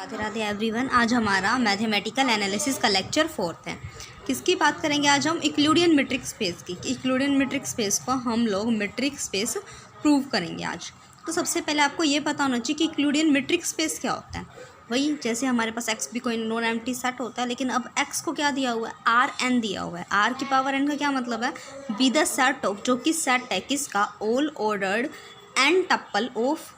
Radhe Radhe everyone. आज हमारा mathematical analysis का लेक्चर 4 है। किसकी बात करेंगे आज हम? यूक्लिडियन मीट्रिक स्पेस की। यूक्लिडियन मीट्रिक स्पेस को हम लोग मीट्रिक स्पेस प्रूव करेंगे आज। तो सबसे पहले आपको ये पता होना चाहिए कि यूक्लिडियन मीट्रिक स्पेस क्या होता है। वही जैसे हमारे पास एक्स भी कोई नॉन एम्प्टी सेट होता है, लेकिन अब एक्स को क्या दिया हुआ है? आर एन दिया हुआ है। आर की पावर एन का क्या मतलब है? बी द सेट ऑफ, जो कि सेट है किसका? All ordered n tuple of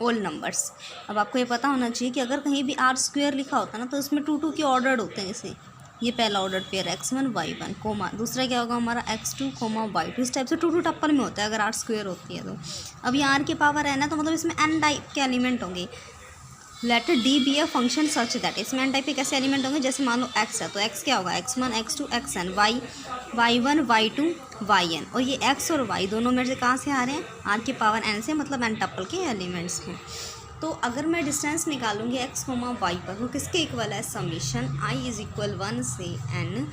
all numbers. अब आपको ये पता होना चाहिए कि अगर कहीं भी आर स्क्वायर लिखा होता है ना, तो उसमें टू की ऑर्डर्ड होते हैं। जैसे ये पहला order pair x1 y1 coma, दूसरा क्या होगा हमारा x2 y2। इस टाइप से टू टप्पल में होता है अगर आर स्क्वायर होती है तो। अब ये आर की पावर है ना, तो मतलब इसमें n टाइप के एलिमेंट होंगे। Let d be a function such that, इसमें n टाइप के कैसे एलिमेंट होंगे? जैसे मान लो x है तो x क्या होगा? x1 x2 xn, y1 y2 yn। और ये x और y दोनों में से कहाँ से आ रहे हैं? r की पावर n से, मतलब n टप्पल के एलिमेंट्स हैं। तो अगर मैं डिस्टेंस निकालूंगी x, y पर, वो किसके इक्वल है? समीशन i इज इक्वल 1 से n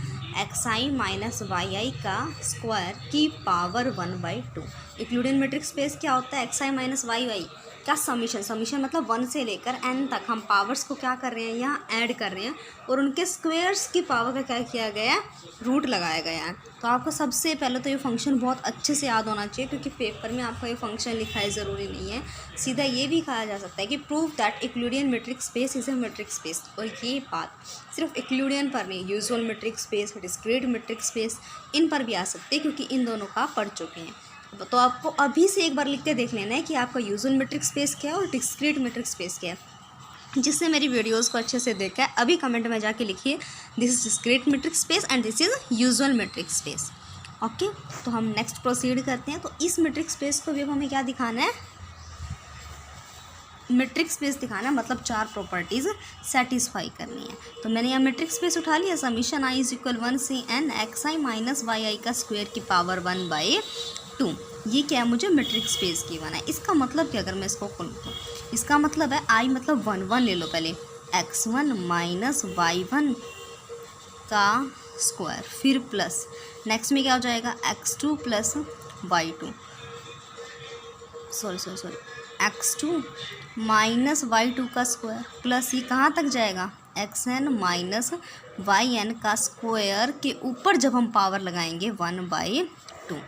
xi माइनस yi का स्क्वायर की पावर 1/2। यूक्लिडियन मीट्रिक स्पेस क्या होता है? xi माइनस yi का समीशन। समीशन मतलब 1 से लेकर n तक हम पावर्स को क्या कर रहे हैं? यहाँ ऐड कर रहे हैं, और उनके स्क्वेयर्स की पावर का क्या किया गया है? रूट लगाया गया है। तो आपको सबसे पहले तो ये फंक्शन बहुत अच्छे से याद होना चाहिए, क्योंकि पेपर में आपका ये फंक्शन लिखा है ज़रूरी नहीं है। सीधा ये भी कहा जा सकता है कि prove that Euclidean metric space is a metric space. और ये बात सिर्फ यूक्लिडियन पर नहीं, usual metric space, discrete metric space, इन पर भी आ सकते हैं, क्योंकि इन दोनों का पढ़ चुके हैं। तो आपको अभी से एक बार लिख के देख लेना है कि आपका यूजुअल मीट्रिक स्पेस क्या है और डिस्क्रीट मीट्रिक स्पेस क्या है। जिसने मेरी वीडियोस को अच्छे से देखा है, अभी कमेंट में जाके लिखिए this is discrete metric space and this is usual metric space. Okay, तो हम नेक्स्ट प्रोसीड करते हैं। तो इस मीट्रिक स्पेस को भी अब हमें क्या दिखाना है? मीट्रिक स्पेस दिखाना है, मतलब 4 प्रॉपर्टीज़ सेटिस्फाई करनी है। तो मैंने यहाँ मीट्रिक स्पेस उठा लिया। समीशन i इज इक्वल 1 से n xi माइनस yi का स्क्वायर की पावर 1/2। ये क्या है? मुझे मीट्रिक स्पेस की बना है। इसका मतलब क्या? अगर मैं इसको खोलूँ तो इसका मतलब है i मतलब 1 ले लो पहले, x1 माइनस y1 का स्क्वायर, फिर प्लस नेक्स्ट में क्या हो जाएगा? x2 plus y2, sorry x2 minus y2 का स्क्वायर, प्लस ये कहाँ तक जाएगा? xn माइनस yn का स्क्वायर के ऊपर जब हम पावर लगाएंगे 1/2।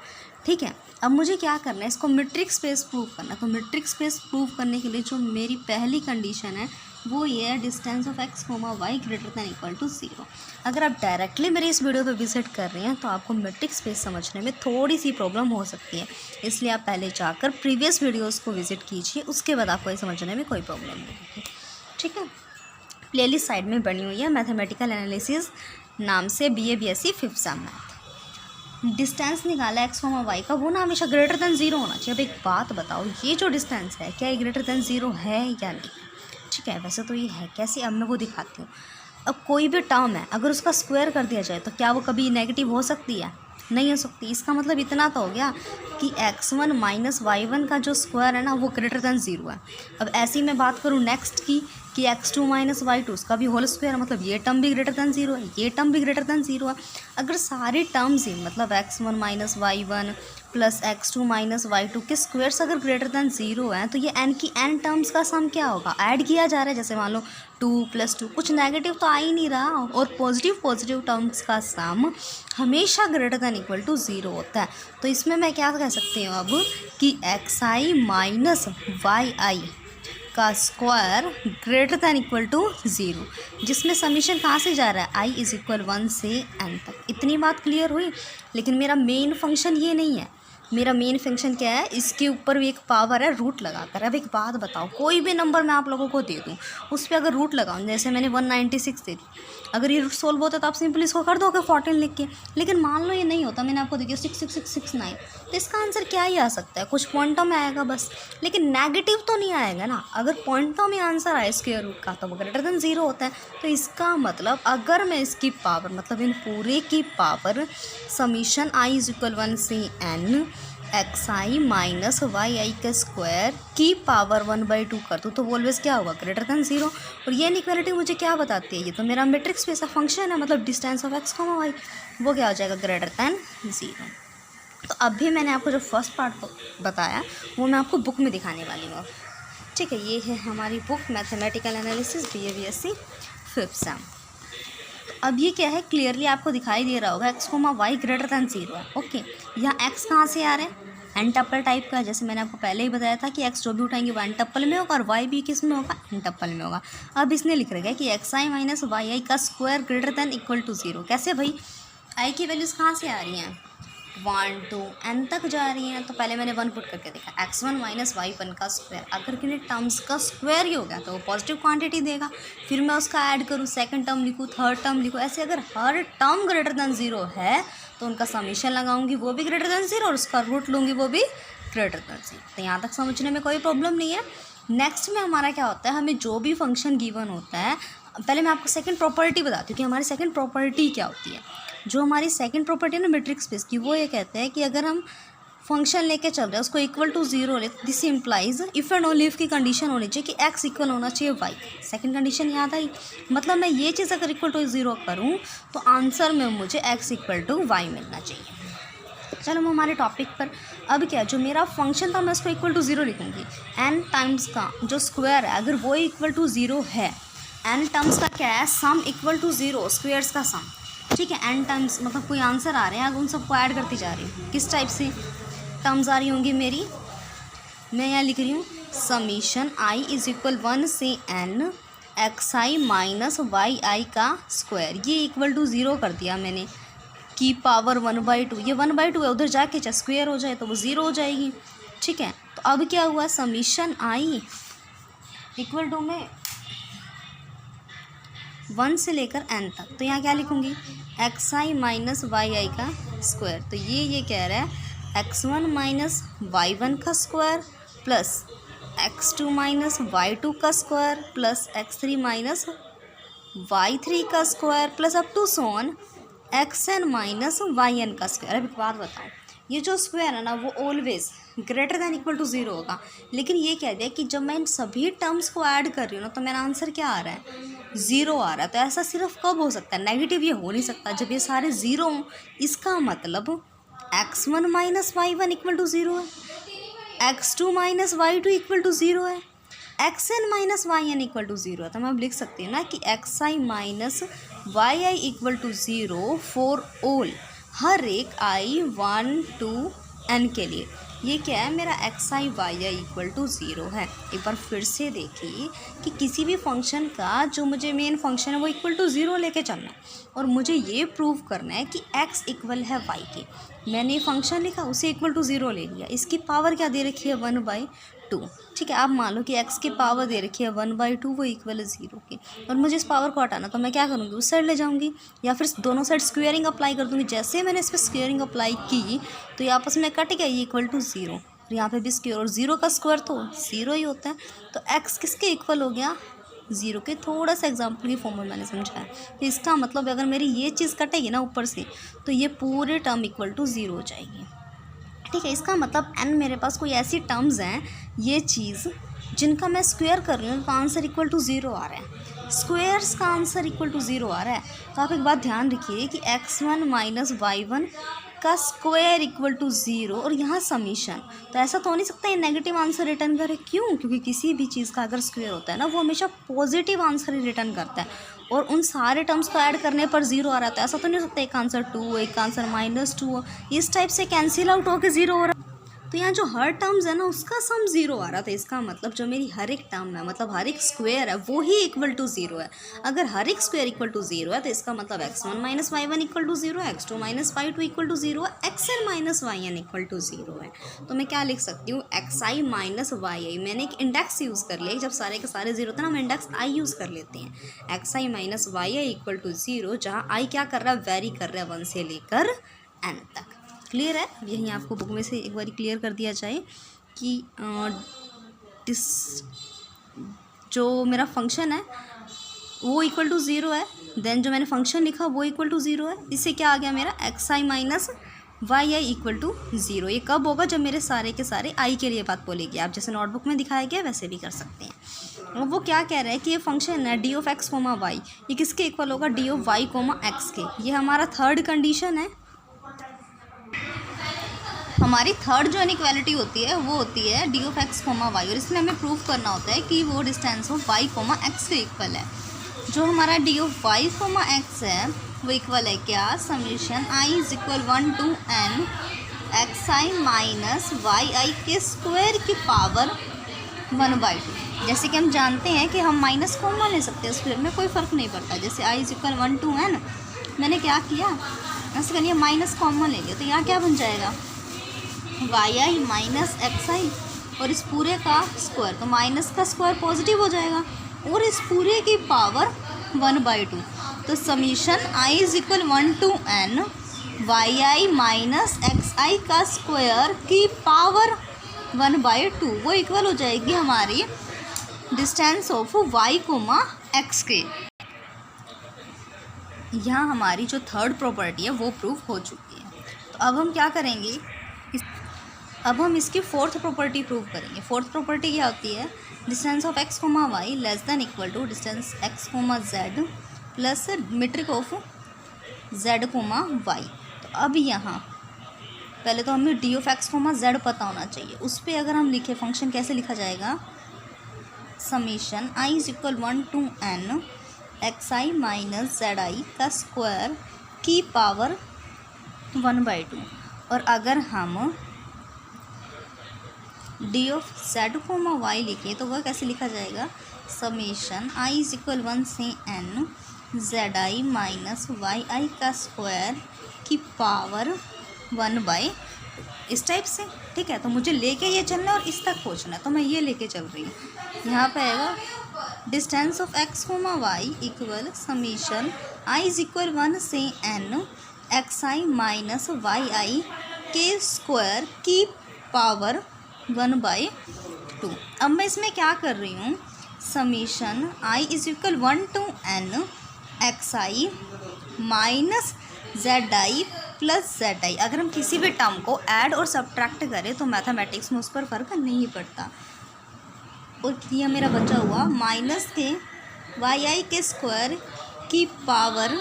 ठीक है, अब मुझे क्या करना है? इसको मीट्रिक स्पेस प्रूव करना है। तो मीट्रिक स्पेस प्रूव करने के लिए जो मेरी पहली कंडीशन है वो ये है, distance of x, y greater than equal to 0। अगर आप डायरेक्टली मेरे इस वीडियो पे विजिट कर रहे हैं तो आपको मीट्रिक स्पेस समझने में थोड़ी सी प्रॉब्लम हो सकती है, इसलिए आप पहले जाकर प्रीवियस वीडियोस को विजिट कीजिए, उसके बाद आपको ये समझने में कोई प्रॉब्लम नहीं होगी। ठीक है, प्लेलिस्ट साइड में बनी हुई है मैथमेटिकल एनालिसिस नाम से, BA BSc 5th same math. Distance निकाला x, y का, वो ना हमेशा ग्रेटर दैन 0 होना चाहिए। अब एक बात बताओ, ये जो डिस्टेंस है क्या ये ग्रेटर दैन 0 है या नहीं? ठीक है, वैसे तो ये है। कैसे? अब मैं वो दिखाती हूँ। अब कोई भी टर्म है, अगर उसका स्क्वायर कर दिया जाए तो क्या वो कभी नेगेटिव हो सकती है? नहीं हो सकती। इसका मतलब इतना तो हो गया कि x1 माइनस y1 का जो स्क्वायर है ना, वो ग्रेटर दैन 0 है। अब ऐसी मैं बात करूँ नेक्स्ट की कि x2 माइनस y2 उसका भी होल स्क्वायर, मतलब ये टर्म भी ग्रेटर दैन 0 है, ये टर्म भी ग्रेटर दैन 0 है। अगर सारी टर्म्स ही, मतलब x1 minus y1 plus x2 minus y2 के स्क्वायर्स अगर ग्रेटर दैन 0 हैं, तो ये n की n टर्म्स का सम क्या होगा? ऐड किया जा रहा है। जैसे मान लो 2 + 2, कुछ नेगेटिव तो आ ही नहीं रहा, और पॉजिटिव टर्म्स का सम हमेशा ग्रेटर दैन इक्वल टू 0 होता है। तो इसमें मैं क्या कह सकती हूँ अब कि xi माइनस yi का square greater than equal to 0, जिसमें समीशन कहाँ से जा रहा है? i इज इक्वल 1 से n तक। इतनी बात क्लियर हुई। लेकिन मेरा मेन फंक्शन ये नहीं है। मेरा मेन फंक्शन क्या है? इसके ऊपर भी एक पावर है रूट लगाकर। अब एक बात बताओ, कोई भी नंबर मैं आप लोगों को दे दूँ, उस पर अगर रूट लगाऊँ, जैसे मैंने 196 दे दी, अगर ये रूट सोल्व होता तो आप सिंपली इसको कर दोगे 14 लिख के। लेकिन मान लो ये नहीं होता, मैंने आपको दे दिया 66669, तो इसका आंसर क्या ही आ सकता है? कुछ पॉइंटों में आएगा बस, लेकिन नेगेटिव तो नहीं आएगा ना। अगर पॉइंटों में आंसर आए स्क्वायर रूट का तो वो ग्रेटर दैन 0 होता है। तो इसका मतलब अगर मैं इसकी पावर, मतलब इन पूरे की power summation i is equal 1 से n xi माइनस yi का स्क्वायर की पावर 1/2 कर दूँ, तो वो ऑलवेज क्या होगा? Greater than 0। और ये इनइक्वालिटी मुझे क्या बताती है? ये तो मेरा मैट्रिक स्पेस का फंक्शन है, मतलब डिस्टेंस ऑफ x, y, वो क्या हो जाएगा? Greater than 0। तो अभी मैंने आपको जो फर्स्ट पार्ट बताया वो मैं आपको बुक में दिखाने वाली हूँ। ठीक है, ये है हमारी book mathematical analysis BA-BSc 5th same. अब ये क्या है, क्लियरली आपको दिखाई दे रहा होगा x comma y greater than 0 है। ओके, यहाँ एक्स कहाँ से आ रहे हैं, एन टप्पल टाइप का, जैसे मैंने आपको पहले ही बताया था कि एक्स जो भी उठाएंगे वो एन टप्पल में होगा और वाई भी किस में होगा, एन टप्पल में होगा। अब इसने लिख रखा है कि एक्स आई माइनस वाई आई का square greater than equal to 0। कैसे भाई, आई की वैल्यूज़ कहाँ से आ रही हैं, 1 2 n तक जा रही हैं। तो पहले मैंने 1 पुट करके देखा, x1 माइनस y1 का स्क्वायर, अगर किन्हीं टर्म्स का स्क्वायर ही हो गया तो वो पॉजिटिव क्वांटिटी देगा। फिर मैं उसका ऐड करूँ, सेकंड टर्म लिखूँ, थर्ड टर्म लिखूँ, ऐसे अगर हर टर्म ग्रेटर दैन 0 है तो उनका समीशन लगाऊंगी वो भी ग्रेटर दैन 0 और उसका रूट लूँगी वो भी ग्रेटर दैन 0। तो यहाँ तक समझने में कोई प्रॉब्लम नहीं है। नेक्स्ट में हमारा क्या होता है, हमें जो भी फंक्शन गिवन होता है, पहले मैं आपको सेकंड प्रॉपर्टी बताती हूँ कि हमारी सेकंड प्रॉपर्टी क्या होती है। जो हमारी सेकंड प्रॉपर्टी है ना मैट्रिक्स स्पेस की, वो ये कहते हैं कि अगर हम फंक्शन लेके चल रहे हैं उसको इक्वल टू 0 ले, this implies if and only if की कंडीशन होनी चाहिए कि x इक्वल होना चाहिए y। सेकंड कंडीशन याद आई, मतलब मैं ये चीज़ अगर इक्वल टू 0 करूँ तो आंसर में मुझे x इक्वल टू y मिलना चाहिए। चलो हम हमारे टॉपिक पर, अब क्या, जो मेरा फंक्शन था मैं उसको इक्वल टू 0 लिखूँगी। n टाइम्स का जो स्क्वायर है अगर वो इक्वल टू 0 है, n टर्म्स का क्या है, सम इक्वल टू 0, स्क्वायर्स का सम। ठीक है, n टाइम्स मतलब कोई आंसर आ रहे हैं, अगर उन सबको ऐड करती जा रही हूँ, किस टाइप से टर्म्स आ रही होंगी मेरी, मैं यहाँ लिख रही हूँ समीशन i इज इक्वल 1 से n एक्स आई माइनस वाई आई का स्क्वायर, ये इक्वल टू 0 कर दिया मैंने की पावर 1/2। ये 1/2 है, उधर जाके चाहे स्क्वायर हो जाए तो वो 0 हो जाएगी। ठीक है, तो अब क्या हुआ, समीशन i इक्वल टू में 1 से लेकर n तक, तो यहाँ क्या लिखूँगी, एक्स आई माइनस वाई आई का स्क्वायर। तो ये कह रहा है x1 माइनस y1 का square plus x2 minus y2 का square plus x3 minus y3 का square plus up to so on xn minus yn का स्क्वायर। अब एक बात बताओ, ये जो स्क्वायर है ना वो always greater than equal to 0 होगा, लेकिन ये कह दिया कि जब मैं इन सभी टर्म्स को ऐड कर रही हूँ ना तो मेरा आंसर क्या आ रहा है, 0 आ रहा है। तो ऐसा सिर्फ कब हो सकता है, नेगेटिव ये हो नहीं सकता, जब ये सारे 0 हों। इसका मतलब x1 minus y1 equal to 0 है, x2 minus y2 equal to 0 है, xn minus yn equal to 0 है। तो मैं अब लिख सकती हूँ ना कि xi minus yi equal to 0 for all, हर एक i 1 2 n के लिए। ये क्या है, मेरा xi yi इक्वल टू 0 है। एक बार फिर से देखिए कि किसी भी फंक्शन का जो मुझे मेन फंक्शन है वो इक्वल टू 0 लेके चलना है और मुझे ये प्रूव करना है कि x इक्वल है y के। मैंने फंक्शन लिखा, उसे इक्वल टू 0 ले लिया, इसकी पावर क्या दे रखी है 1/2। ठीक है, आप मान लो कि x की पावर दे रखी है 1/2, वो इक्वल है 0 के, और मुझे इस पावर को हटाना, तो मैं क्या करूँगी, उस साइड ले जाऊँगी या फिर दोनों साइड स्क्वेयरिंग अप्लाई कर दूँगी। जैसे मैंने इस पर स्क्वेयरिंग अप्लाई की तो ये आपस में कट गया, ये इक्वल टू 0, और यहाँ पे भी स्क्वेयर, और 0 का स्क्वायर तो 0 ही होता है। तो x किसके इक्वल हो गया, 0 के। थोड़ा सा एग्जाम्पल की फॉर्म में मैंने समझाया। तो इसका मतलब अगर मेरी ये चीज़ कटेगी ना ऊपर से तो ये पूरे टर्म इक्वल टू 0 हो जाएगी। ठीक है, इसका मतलब n मेरे पास कोई ऐसी टर्म्स हैं, ये चीज़ जिनका मैं स्क्वायर कर रही हूँ तो आंसर इक्वल टू 0 आ रहा है, स्क्वायर्स का आंसर इक्वल टू 0 आ रहा है। तो आप एक बात ध्यान रखिए कि x1 माइनस y1 का स्क्वायर इक्वल टू 0 और यहाँ समीशन, तो ऐसा तो हो नहीं सकता ये नेगेटिव आंसर रिटर्न करे। क्यों, क्योंकि किसी भी चीज़ का अगर स्क्वायर होता है ना वो हमेशा पॉजिटिव आंसर ही रिटर्न करता है, और उन सारे टर्म्स को ऐड करने पर 0 आ रहा था। ऐसा तो नहीं हो सकता एक आंसर 2 एक आंसर -2, इस टाइप से कैंसिल आउट होकर 0 हो रहा है। तो यहाँ जो हर टर्म्स है ना उसका सम 0 आ रहा था। इसका मतलब जो मेरी हर एक टर्म है, मतलब हर एक स्क्वायर है, वो ही इक्वल टू 0 है। अगर हर एक स्क्वायर इक्वल टू 0 है तो इसका मतलब x1 minus y1 equal to 0 है, x2 minus y2 equal to 0 है, xn minus yn equal to 0 है। तो मैं क्या लिख सकती हूँ, xi माइनस yi, मैंने एक इंडेक्स यूज़ कर लिया, जब सारे के सारे 0 थे ना हम इंडेक्स i यूज़ कर लेते हैं। xi minus yi equal to 0, जहाँ i क्या कर रहा है, वेरी कर रहा है 1 से लेकर n तक। क्लियर है, यहीं आपको बुक में से एक बार क्लियर कर दिया जाए कि जो मेरा फंक्शन है वो इक्वल टू 0 है, देन जो मैंने फंक्शन लिखा वो इक्वल टू 0 है। इससे क्या आ गया मेरा xi minus yi equal to 0। ये कब होगा, जब मेरे सारे के सारे i के लिए बात बोलेगी। आप जैसे नोटबुक में दिखाया गया वैसे भी कर सकते हैं। और वो क्या कह रहा है कि ये फंक्शन है D of x comma y, ये किसके इक्वल होगा, d of Y comma x के। ये हमारा थर्ड कंडीशन है। हमारी थर्ड जो इनइक्वालिटी होती है वो होती है D of x comma Y, और इसमें हमें प्रूव करना होता है कि वो distance of Y comma x के इक्वल है। जो हमारा D of Y comma X है वो इक्वल है क्या, summation I is equal 1 to n x I minus Y आई के स्क्वायर की पावर 1/2। जैसे कि हम जानते हैं कि हम माइनस कॉमन ले सकते हैं, स्क्वायर में कोई फ़र्क नहीं पड़ता। जैसे आई इज इक्वल 1 to n, मैंने क्या किया, ऐसे करिए माइनस कॉमन ले लिया, तो यहाँ क्या बन जाएगा, वाई आई माइनस एक्स आई और इस पूरे का स्क्वायर, तो माइनस का स्क्वायर पॉजिटिव हो जाएगा और इस पूरे की पावर 1/2। तो summation I is equal 1 to n Y I minus X I का स्क्वायर की पावर 1/2 वो इक्वल हो जाएगी हमारी distance of Y comma x के। यहाँ हमारी जो थर्ड प्रॉपर्टी है वो प्रूफ हो चुकी है। तो अब हम क्या करेंगे, अब हम इसकी फोर्थ प्रॉपर्टी प्रूव करेंगे। फोर्थ प्रॉपर्टी क्या होती है, distance of x comma y less than equal to distance x comma z plus metric of z comma y. तो अब यहाँ पहले तो हमें d of x comma z पता होना चाहिए। उस पर अगर हम लिखे फंक्शन कैसे लिखा जाएगा, summation I is equal 1 to n x I minus z i का स्क्वायर की पावर 1/2। और अगर हम d of z comma y लिखे तो वह कैसे लिखा जाएगा, समीशन आई इज इक्वल 1 से n Z I minus Y आई का स्क्वायर की पावर 1/2, इस टाइप से। ठीक है, तो मुझे लेके ये चलना है और इस तक पहुंचना है, तो मैं ये लेके चल रही हूँ। यहाँ पे आएगा distance of x comma y equal summation I is equal 1 से n एक्स आई माइनस वाई आई के स्क्वायर की पावर 1/2। अब मैं इसमें क्या कर रही हूँ, summation I is equal 1 to n x I minus z I plus Z I. अगर हम किसी भी टर्म को ऐड और सब्ट्रैक्ट करें तो मैथमेटिक्स में उस पर फ़र्क नहीं पड़ता। और यह मेरा बचा हुआ माइनस के वाई आई के स्क्वायर की पावर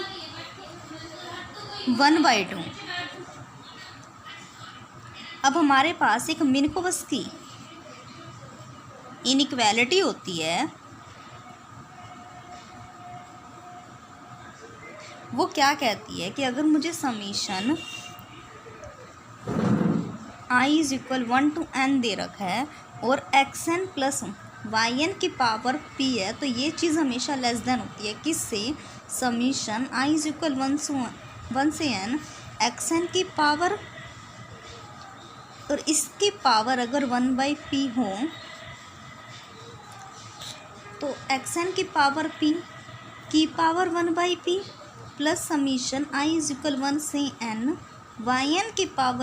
1/2। अब हमारे पास एक मिन्कोवस की इनइक्वालिटी होती है, वो क्या कहती है कि अगर मुझे summation I is equal 1 to n दे रखा है और x n plus y n की पावर p है, तो ये चीज़ हमेशा लेस देन होती है किससे, समीशन आई इज इक्वल 1 से n एक्स एन की पावर, और इसकी पावर अगर 1/p हो तो एक्स एन की पावर p की power 1/p plus summation I is equal 1 से n वाई एन की पावर